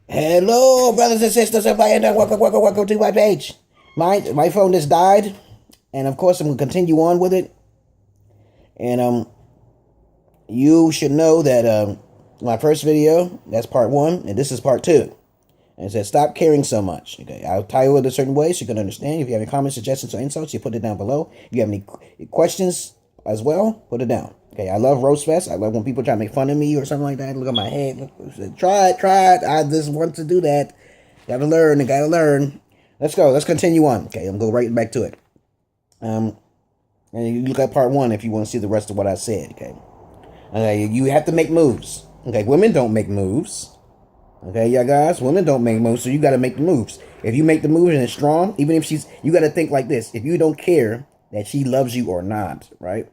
Hello, brothers and sisters, everybody, and welcome to my page. My phone just died, and of course I'm gonna continue on with it. And you should know that my first video, that's part 1, and this is part 2. And it says stop caring so much. Okay, I'll title it a certain way so you can understand. If you have any comments, suggestions, or insults, you put it down below. If you have any questions as well, put it down. Okay, I love roast fest. I love when people try to make fun of me or something like that. Look at my head. Look, try it. I just want to do that. Gotta learn. Let's go. Let's continue on. Okay, I'm going to go right back to it. And you look at part 1 if you want to see the rest of what I said. Okay, you have to make moves. Okay, women don't make moves. Okay, yeah, guys, women don't make moves, so you got to make the moves. If you make the moves and it's strong, even if you got to think like this. If you don't care that she loves you or not, right?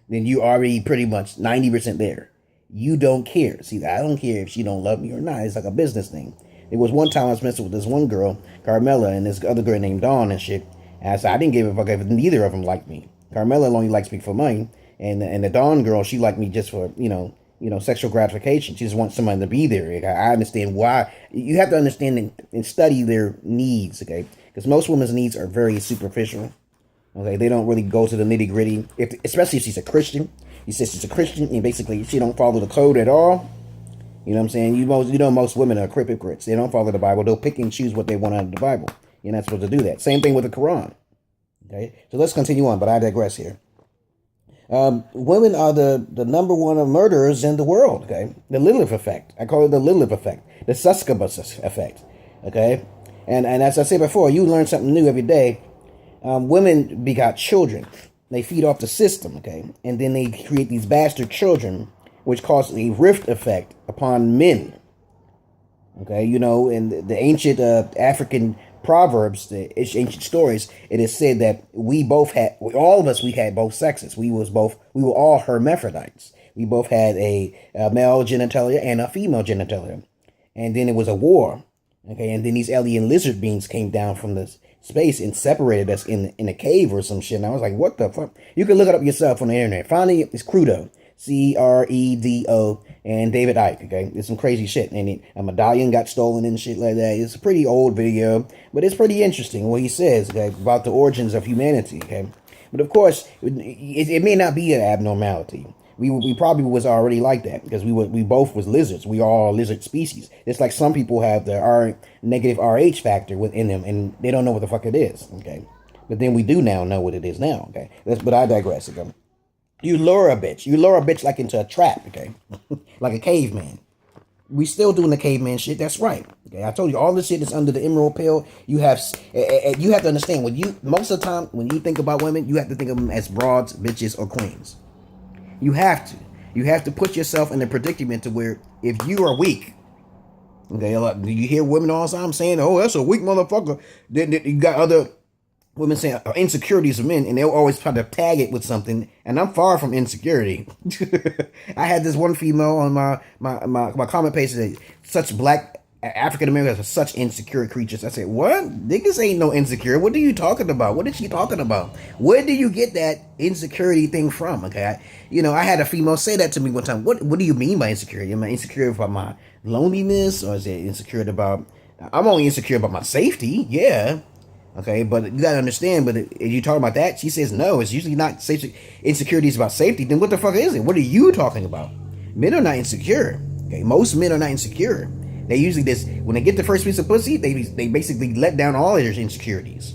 Then you already pretty much 90% there. You don't care. See, I don't care if she don't love me or not. It's like a business thing. There was one time I was messing with this one girl, Carmela, and this other girl named Dawn and shit. And I said, I didn't give a fuck if neither of them liked me. Carmela only likes me for money. And the Dawn girl, she liked me just for, sexual gratification. She just wants somebody to be there. I understand why. You have to understand and study their needs, okay? Because most women's needs are very superficial. Okay, they don't really go to the nitty gritty. Especially if she's a Christian. You say she's a Christian and basically she don't follow the code at all. You know what I'm saying? You know most women are hypocrites. They don't follow the Bible. They'll pick and choose what they want out of the Bible. You're not supposed to do that. Same thing with the Quran. Okay, so let's continue on, but I digress here. Women are the number one of murderers in the world. Okay, the Lilith effect. I call it the Lilith effect, the Succubus effect. Okay, and as I said before, you learn something new every day. Women begot children. They feed off the system, okay? And then they create these bastard children, which causes a rift effect upon men. Okay, in the ancient African proverbs, the ancient stories, it is said that we had both sexes. We were all hermaphrodites. We both had a male genitalia and a female genitalia. And then it was a war. Okay, and then these alien lizard beings came down from the space and separated us in a cave or some shit. And I was like, what the fuck? You can look it up yourself on the internet. Finally, it's Credo. Credo and David Icke, okay? It's some crazy shit. And a medallion got stolen and shit like that. It's a pretty old video, but it's pretty interesting what he says, okay, about the origins of humanity, okay? But of course, it may not be an abnormality. We probably was already like that because we both was lizards. We are all lizard species. It's like some people have the negative RH factor within them and they don't know what the fuck it is. Okay, but then we do now know what it is now. Okay, but I digress. Okay, you lure a bitch like into a trap. Okay, like a caveman. We still doing the caveman shit. That's right. Okay, I told you all this shit is under the emerald pill. You have to understand most of the time when you think about women, you have to think of them as broads, bitches, or queens. You have to put yourself in a predicament to where if you are weak, okay, you hear women all the time saying, oh, that's a weak motherfucker. Then you got other women saying insecurities of men, and they'll always try to tag it with something. And I'm far from insecurity. I had this one female on my comment page that such black African Americans are such insecure creatures. I said, what? Niggas ain't no insecure. What are you talking about? What is she talking about? Where do you get that insecurity thing from? Okay, I had a female say that to me one time. What do you mean by insecurity? Am I insecure about my loneliness, or is it insecure about? I'm only insecure about my safety. Yeah. Okay, but you gotta understand. But if you talk about that, she says no. It's usually not insecurities about safety. Then what the fuck is it? What are you talking about? Men are not insecure. Okay, most men are not insecure. They usually when they get the first piece of pussy, they basically let down all of their insecurities,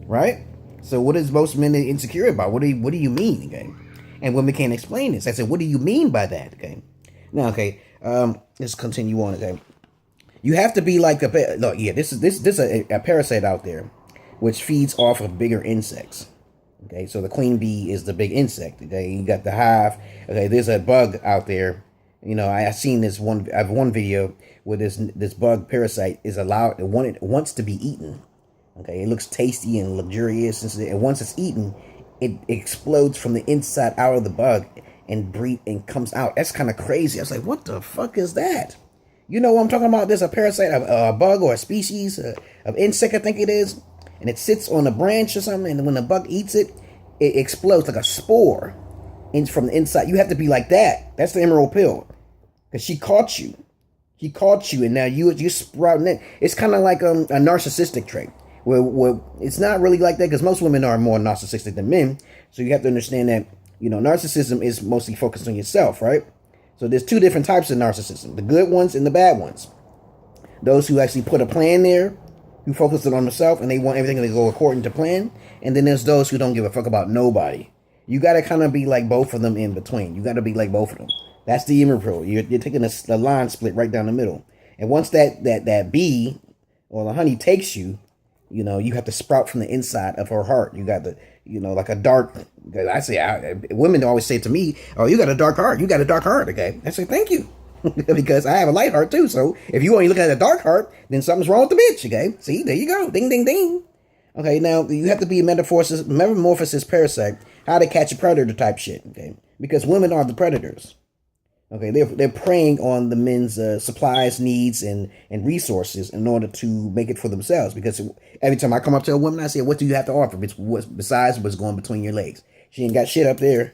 right? So what is most men insecure about? What do you mean, okay? And women can't explain this. I said, what do you mean by that, okay? Now, okay, let's continue on, okay? You have to be like this is a parasite out there, which feeds off of bigger insects. Okay, so the queen bee is the big insect. Okay, you got the hive. Okay, there's a bug out there. I seen this one. I have one video where this bug parasite is allowed. It wants to be eaten. Okay, it looks tasty and luxurious, and once it's eaten, it explodes from the inside out of the bug and comes out. That's kind of crazy. I was like, what the fuck is that? You know what I'm talking about? There's a parasite, a bug or a species of insect, I think it is, and it sits on a branch or something, and when the bug eats it, it explodes like a spore from the inside. You have to be like that. That's the emerald pill. Because she caught you. He caught you, and now you sprouting it. It's kind of like a narcissistic trait. Where it's not really like that, because most women are more narcissistic than men. So you have to understand that, narcissism is mostly focused on yourself, right? So there's two different types of narcissism: the good ones and the bad ones. Those who actually put a plan there, who focus on themselves, and they want everything to go according to plan. And then there's those who don't give a fuck about nobody. You got to kind of be like both of them in between. You got to be like both of them. That's the emerald. You're taking a line split right down the middle. And once that bee or the honey takes you, you have to sprout from the inside of her heart. You got the, like a dark, women always say to me, oh, you got a dark heart. You got a dark heart, okay? I say, thank you. Because I have a light heart too. So if you only look at a dark heart, then something's wrong with the bitch, okay? See, there you go. Ding, ding, ding. Okay, now you have to be a metamorphosis parasite, how to catch a predator type shit, okay? Because women are the predators. Okay, they're preying on the men's supplies, needs, and resources in order to make it for themselves. Because every time I come up to a woman, I say, what do you have to offer besides what's going between your legs? She ain't got shit up there.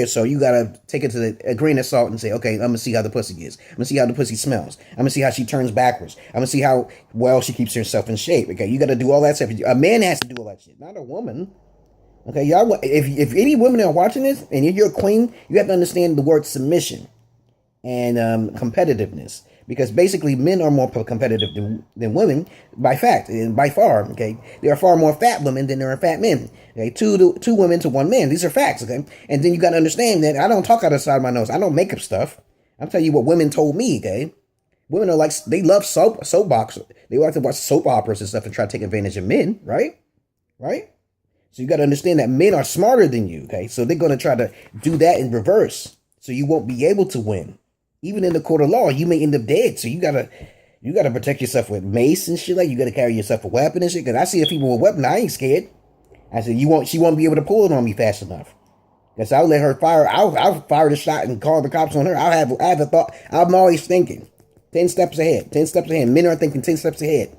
So you got to take it to a grain of salt and say, okay, I'm going to see how the pussy is. I'm going to see how the pussy smells. I'm going to see how she turns backwards. I'm going to see how well she keeps herself in shape. Okay, you got to do all that stuff. A man has to do all that shit, not a woman. Okay, y'all. If any women are watching this and you're a queen, you have to understand the word submission and competitiveness, because basically men are more competitive than women by fact and by far. Okay, there are far more fat women than there are fat men. Okay, two women to one man. These are facts. Okay, and then you got to understand that I don't talk out of the side of my nose. I don't make up stuff. I'm telling you what women told me. Okay, women are like, they love soap boxes. They like to watch soap operas and stuff and try to take advantage of men. Right. So you got to understand that men are smarter than you, okay? So they're going to try to do that in reverse. So you won't be able to win. Even in the court of law, you may end up dead. So you got to protect yourself with mace and shit. Like, you got to carry yourself a weapon and shit. Because I see people with a weapon, I ain't scared. I said, she won't be able to pull it on me fast enough. Because I'll let her fire. I'll fire the shot and call the cops on her. I have a thought. I'm always thinking 10 steps ahead. 10 steps ahead. Men are thinking 10 steps ahead.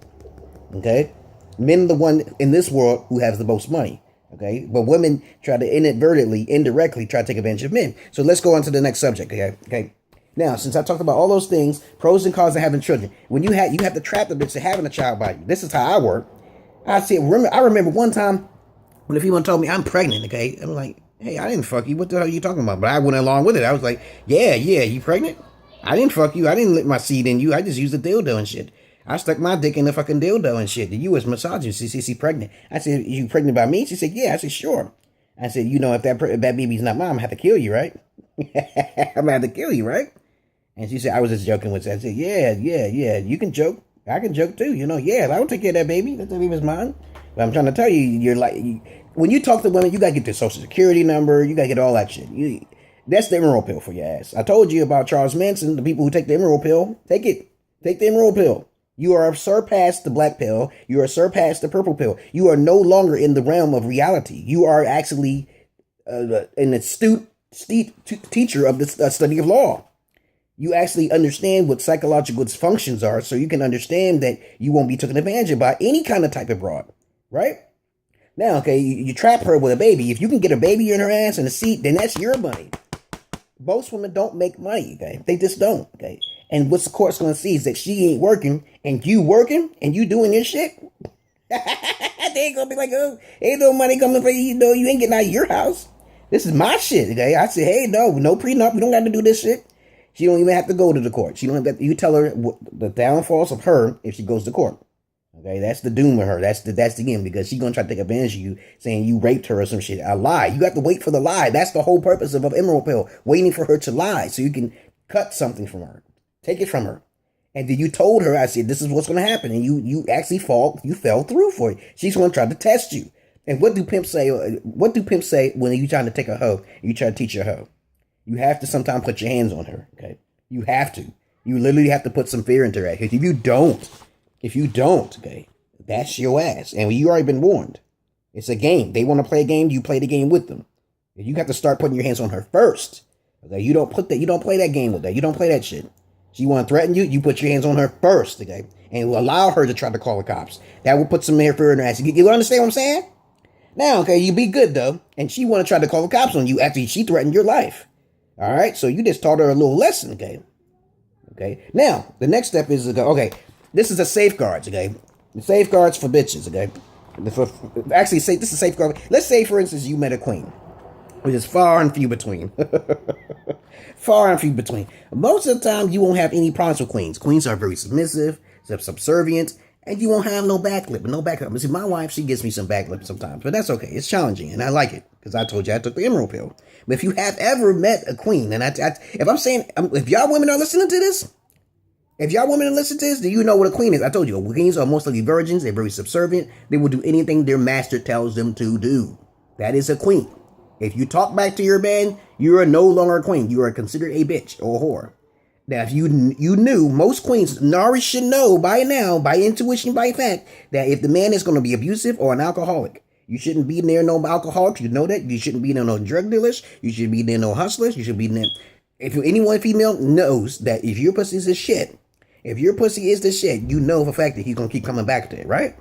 Okay? Men are the one in this world who has the most money, okay? But women try to indirectly try to take advantage of men. So let's go on to the next subject, okay? Now, since I talked about all those things, pros and cons of having children, when you have to trap the bitch to having a child by you. This is how I work. I remember one time when a female told me I'm pregnant, okay? I'm like, hey, I didn't fuck you. What the hell are you talking about? But I went along with it. I was like, yeah, you pregnant? I didn't fuck you. I didn't let my seed in you. I just used a dildo and shit. I stuck my dick in the fucking dildo and shit. You was misogynist. She said, she pregnant. I said, you pregnant by me? She said, yeah. I said, sure. I said, if that baby's not mine, I'm going to have to kill you, right? I'm going to have to kill you, right? And she said, I was just joking with her. I said, yeah. You can joke. I can joke too. Yeah, I will take care of that baby. That baby's mine. But I'm trying to tell you, you're like, when you talk to women, you got to get their social security number. You got to get all that shit. That's the emerald pill for your ass. I told you about Charles Manson, the people who take the emerald pill. Take it. Take the emerald pill. You are surpassed the black pill. You are surpassed the purple pill. You are no longer in the realm of reality. You are actually an astute teacher of the study of law. You actually understand what psychological functions are, so you can understand that you won't be taken advantage of by any kind of type of broad, right? Now, okay, you trap her with a baby. If you can get a baby in her ass and a seat, then that's your money. Most women don't make money, okay? They just don't, okay? And what the court's going to see is that she ain't working and you working and you doing your shit. They ain't going to be like, oh, ain't no money coming for you. You ain't getting out of your house. This is my shit, okay? I said, hey, no prenup. We don't got to do this shit. She don't even have to go to the court. She don't have to, you tell her the downfalls of her if she goes to court. Okay, that's the doom of her. That's the end, because she's going to try to take advantage of you, saying you raped her or some shit. A lie. You have to wait for the lie. That's the whole purpose of an emerald pill. Waiting for her to lie so you can cut something from her. Take it from her. And then you told her, I said, this is what's going to happen. And you actually you fell through for it. She's going to try to test you. And what do pimps say? What do pimps say when you trying to take a hoe? You try to teach a hoe. You have to sometimes put your hands on her. Okay. You have to. You literally have to put some fear into her. If you don't, okay, that's your ass. And you already been warned. It's a game. They want to play a game. You play the game with them. You have to start putting your hands on her first. Okay. You don't play that game with that. You don't play that shit. She want to threaten you, you put your hands on her first, okay? And allow her to try to call the cops. That will put some fear in her ass. You understand what I'm saying? Now, okay, you be good, though. And she want to try to call the cops on you after she threatened your life. All right? So you just taught her a little lesson, okay? Okay. Now, the next step is, okay, this is the safeguards, okay? The safeguards for bitches, okay? Actually, this is safeguard. Let's say, for instance, you met a queen, which is far and few between. Far and few between. Most of the time, you won't have any problems with queens. Queens are very submissive, subservient, and you won't have no backlip. No backlip. See, my wife, she gives me some backlip sometimes, but that's okay. It's challenging, and I like it because I told you I took the emerald pill. But if you have ever met a queen, and if y'all women are listening to this, then you know what a queen is. I told you, queens are mostly virgins. They're very subservient. They will do anything their master tells them to do. That is a queen. If you talk back to your man, you are no longer a queen. You are considered a bitch or a whore. Now, if you knew, most queens, Nari should know by now, by intuition, by fact, that if the man is going to be abusive or an alcoholic, you shouldn't be near no alcoholics. You know that. You shouldn't be near no drug dealers. You shouldn't be near no hustlers. You should be near. If anyone female knows that if your pussy is the shit, you know for a fact that he's going to keep coming back to it, right?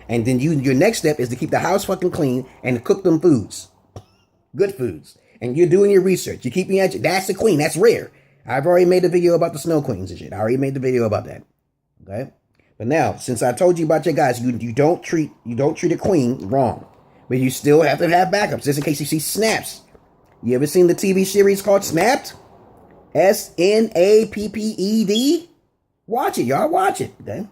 And then your next step is to keep the house fucking clean and cook them foods. Good foods. And you're doing your research. You're keeping at you. That's the queen. That's rare. I've already made a video about the snow queens and shit. I already made the video about that. Okay? But now, since I told you about your guys, you don't treat a queen wrong. But you still have to have backups, just in case you see snaps. You ever seen the TV series called Snapped? Snapped? Watch it, y'all. Watch it. Okay?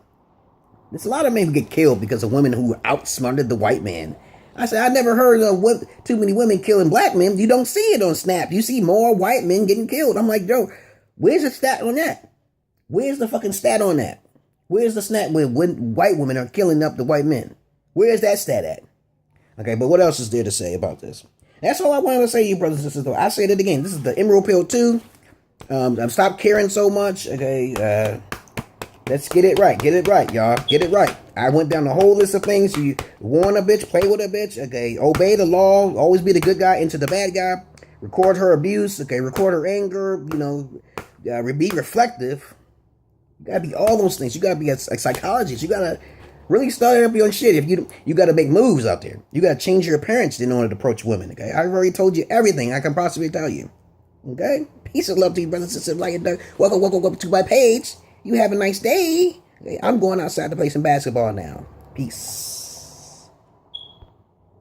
There's a lot of men who get killed because of women who outsmarted the white man. I said, I never heard of too many women killing black men. You don't see it on Snap. You see more white men getting killed. I'm like, yo, where's the stat on that? Where's the fucking stat on that? Where's the stat when white women are killing up the white men? Where's that stat at? Okay, but what else is there to say about this? That's all I wanted to say to you, brothers and sisters. I said it again. This is the Emerald Pill 2. I've stopped caring so much. Okay, let's get it right. Get it right, y'all. Get it right. I went down the whole list of things. You warn a bitch, play with a bitch. Okay, obey the law. Always be the good guy into the bad guy. Record her abuse. Okay, record her anger. You know, be reflective. You gotta be all those things. You gotta be a psychologist. You gotta really start up your shit. If you gotta make moves out there. You gotta change your appearance in order to approach women. Okay, I've already told you everything I can possibly tell you. Okay, peace and love to you, brothers and sisters. Like it, welcome to my page. You have a nice day. Okay, I'm going outside to play some basketball now. Peace.